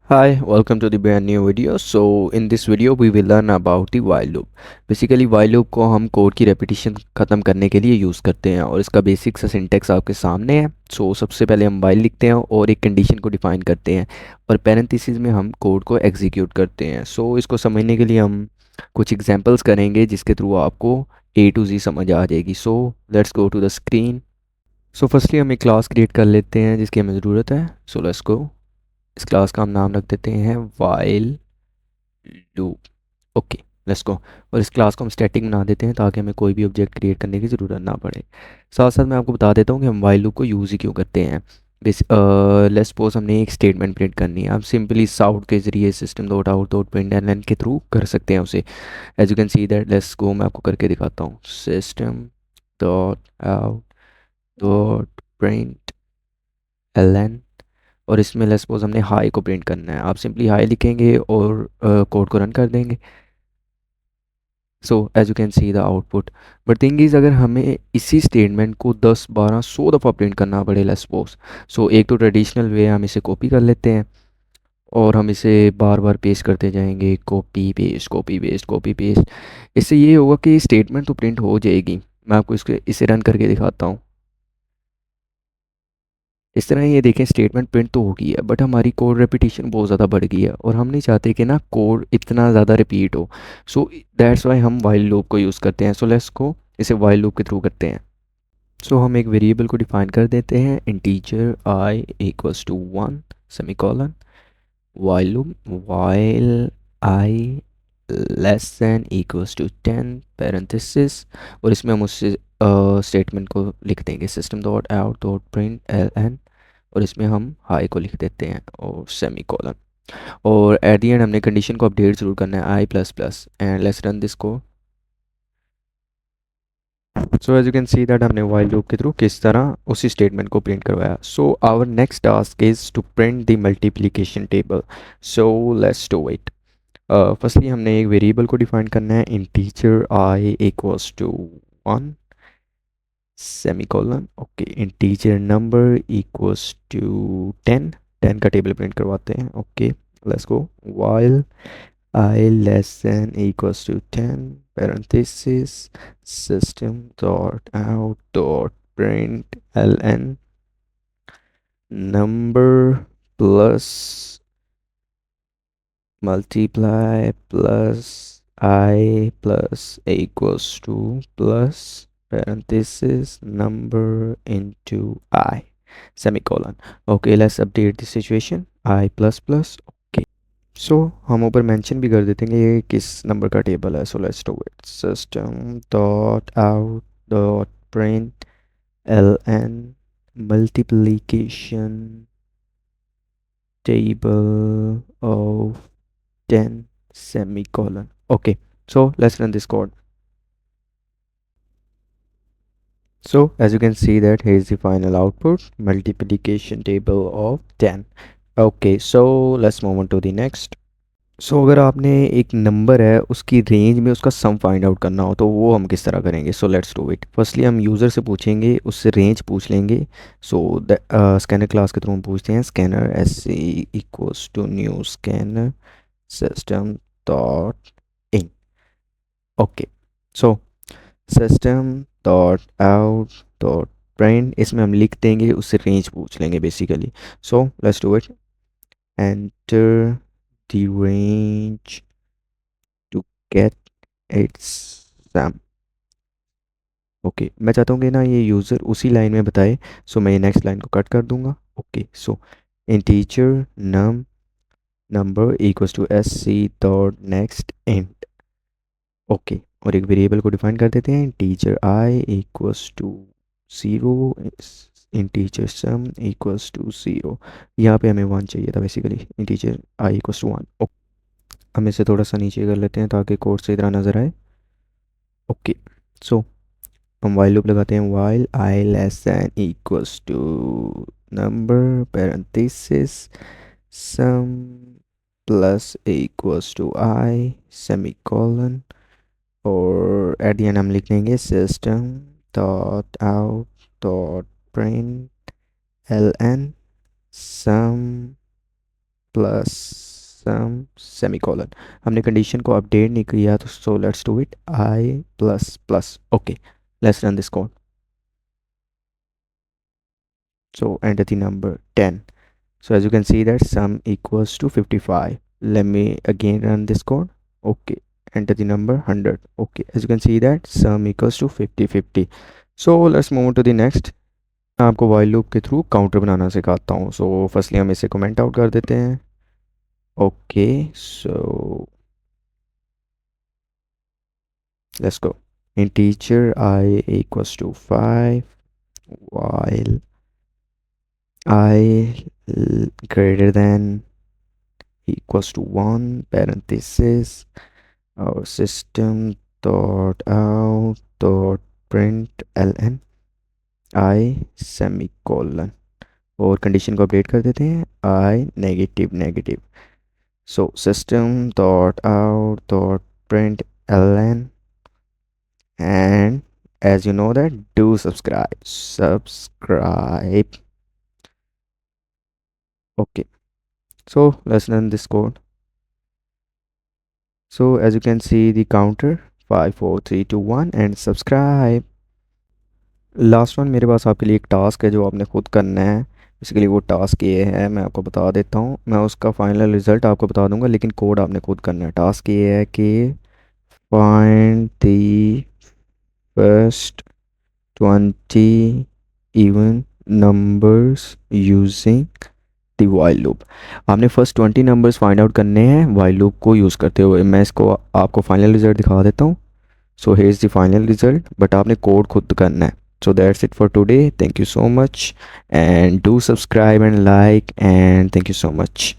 Hi, welcome to the brand new video. So in this video we will learn about the while loop. Basically while loop को हम code की repetition ख़त्म करने के लिए use करते हैं और इसका बेसिक सा सिंटेक्स आपके सामने है। सो सबसे पहले हम while लिखते हैं और एक कंडीशन को डिफाइन करते हैं और पैरेंथेसिस में हम कोड को एग्जीक्यूट करते हैं। सो इसको समझने के लिए हम कुछ एग्जांपल्स करेंगे जिसके थ्रू आपको A to Z समझ आ जाएगी। So let's go to the screen. So firstly हम एक क्लास क्रिएट कर लेते हैं जिसकी हमें ज़रूरत है। सो लेट्स गो। इस क्लास का हम नाम रख देते हैं वाइल लूप। ओके, लेट्स गो। और इस क्लास को हम स्टैटिक बना देते हैं ताकि हमें कोई भी ऑब्जेक्ट क्रिएट करने की ज़रूरत ना पड़े। साथ साथ मैं आपको बता देता हूँ कि हम वाइल लूप को यूज़ ही क्यों करते हैं। लेट्स सपोज हमने एक स्टेटमेंट प्रिंट करनी है, आप सिंपली साउट के ज़रिए system dot out dot print n के थ्रू कर सकते हैं उसे। As you can see that, let's go, मैं आपको करके दिखाता हूँ। System dot out dot print L, और इसमें लेट्स सपोज हमने हाई को प्रिंट करना है, आप सिंपली हाई लिखेंगे और कोड को रन कर देंगे। So as you can see the output. But thing is, अगर हमें इसी स्टेटमेंट को 10 12 100 दफ़ा प्रिंट करना पड़े लेट्स सपोज, सो एक तो ट्रेडिशनल वे हम इसे कॉपी कर लेते हैं और हम इसे बार बार पेस्ट करते जाएंगे, copy paste copy paste copy paste. इससे ये होगा कि स्टेटमेंट तो प्रिंट हो जाएगी। मैं आपको इसके इसे रन करके दिखाता हूँ। इस तरह ये देखें, स्टेटमेंट प्रिंट तो हो गई है बट हमारी कोड रेपिटेशन बहुत ज़्यादा बढ़ गई है और हम नहीं चाहते कि ना कोड इतना ज़्यादा रिपीट हो। सो दैट्स वाई हम वाइल लूप को यूज़ करते हैं। सो लेट्स को इसे वाइल लूप के थ्रू करते हैं। सो हम एक वेरिएबल को डिफाइन कर देते हैं, integer I equals to 1 semicolon, while loop while I less than equals to 10 parenthesis, और इसमें हम उससे स्टेटमेंट को लिख देंगे, system dot out dot print L N, और इसमें हम हाई को लिख देते हैं और सेमी कॉलन। और एट दी एंड हमने कंडीशन को अपडेट ज़रूर करना है, I plus plus, and let's run this को। So as you can see that हमने वाइल लूप के थ्रू किस तरह उसी स्टेटमेंट को प्रिंट करवाया। So our next task is to print the multiplication table. So let's do it. Firstly हमने एक वेरिएबल को डिफाइन करना है, integer I equals to 1 semicolon, okay, integer number equals to 10, 10 का टेबल प्रिंट करवाते हैं। Okay, let's go. While I less than equals to 10 parenthesis system dot out dot print ln number plus multiply plus I plus equals to plus parenthesis number into I semicolon. Okay, let's update the situation, I plus plus. सो हम ऊपर mention भी कर देते हैं ये किस number का table है। So let's do it, system dot out dot print L N multiplication table of 10 semicolon. Okay, so let's run this code. So as you can see that here is the final output, multiplication table of 10. Okay, so let's move on to the next. अगर आपने एक number है उसकी range में उसका sum find out करना हो तो वो हम किस तरह करेंगे। So let's do it. Firstly हम यूज़र से पूछेंगे, उससे रेंज पूछ लेंगे। सो स्कैनर क्लास के थ्रू हम पूछते हैं, scanner S C equals to new scanner system dot in. Okay, so system dot out dot print, इसमें हम लिख देंगे, उससे रेंज पूछ लेंगे basically. So let's do it, enter the range to get its sum। Okay, मैं चाहता हूँ कि ना ये यूज़र उसी लाइन में बताए, सो मैं ये नेक्स्ट लाइन को कट कर दूंगा। Okay, so integer num number equals to S C dot next int. Okay, और एक वेरिएबल को डिफाइन कर देते हैं, integer I equals to 0, integer sum equals to 0। यहाँ पे हमें 1 चाहिए था basically, integer I equals to 1। हम इसे थोड़ा सा नीचे कर लेते हैं ताकि कोड से इतना नज़र आए। ओके, सो हम वाइल लूप लगाते हैं, while I less than equals to number parenthesis sum plus equals to I semicolon, और एट द एंड हम लिख देंगे system dot out dot print L N sum plus sum semicolon. हमने condition को update नहीं किया तो so let's do it I plus plus okay. Let's run this code. So enter the number 10. So as you can see that sum equals to 55. Let me again run this code. Okay. Enter the number 100. Okay. As you can see that sum equals to 50 50. So let's move on to the next. मैं आपको while loop के through counter बनाना सिखाता हूँ. So firstly हम इसे comment out कर देते हैं. Okay. So let's go. Integer I equals to 5 while I greater than equals to 1 parenthesis our system dot out dot print ln I semicolon और condition को update कर देते हैं I negative negative. So system dot out dot print ln and as you know that do subscribe. Okay, so let's run this code. So as you can see the counter 5 4 3 2 1 and subscribe. Last one मेरे पास आपके लिए एक task है जो आपने खुद करना है. बेसिकली वो टास्क ये है, मैं आपको बता देता हूँ. मैं उसका फाइनल रिजल्ट आपको बता दूंगा लेकिन कोड आपने खुद करना है. टास्क ये है कि find the first 20 even numbers using the while loop. आपने फर्स्ट 20 नंबर्स फाइंड आउट करने हैं वाइल लूप को यूज़ करते हुए. मैं इसको आपको फाइनल रिजल्ट दिखा देता हूँ. So here's the final result, but आपने कोड खुद करना है. So that's it for today. Thank you so much and do subscribe and like and thank you so much.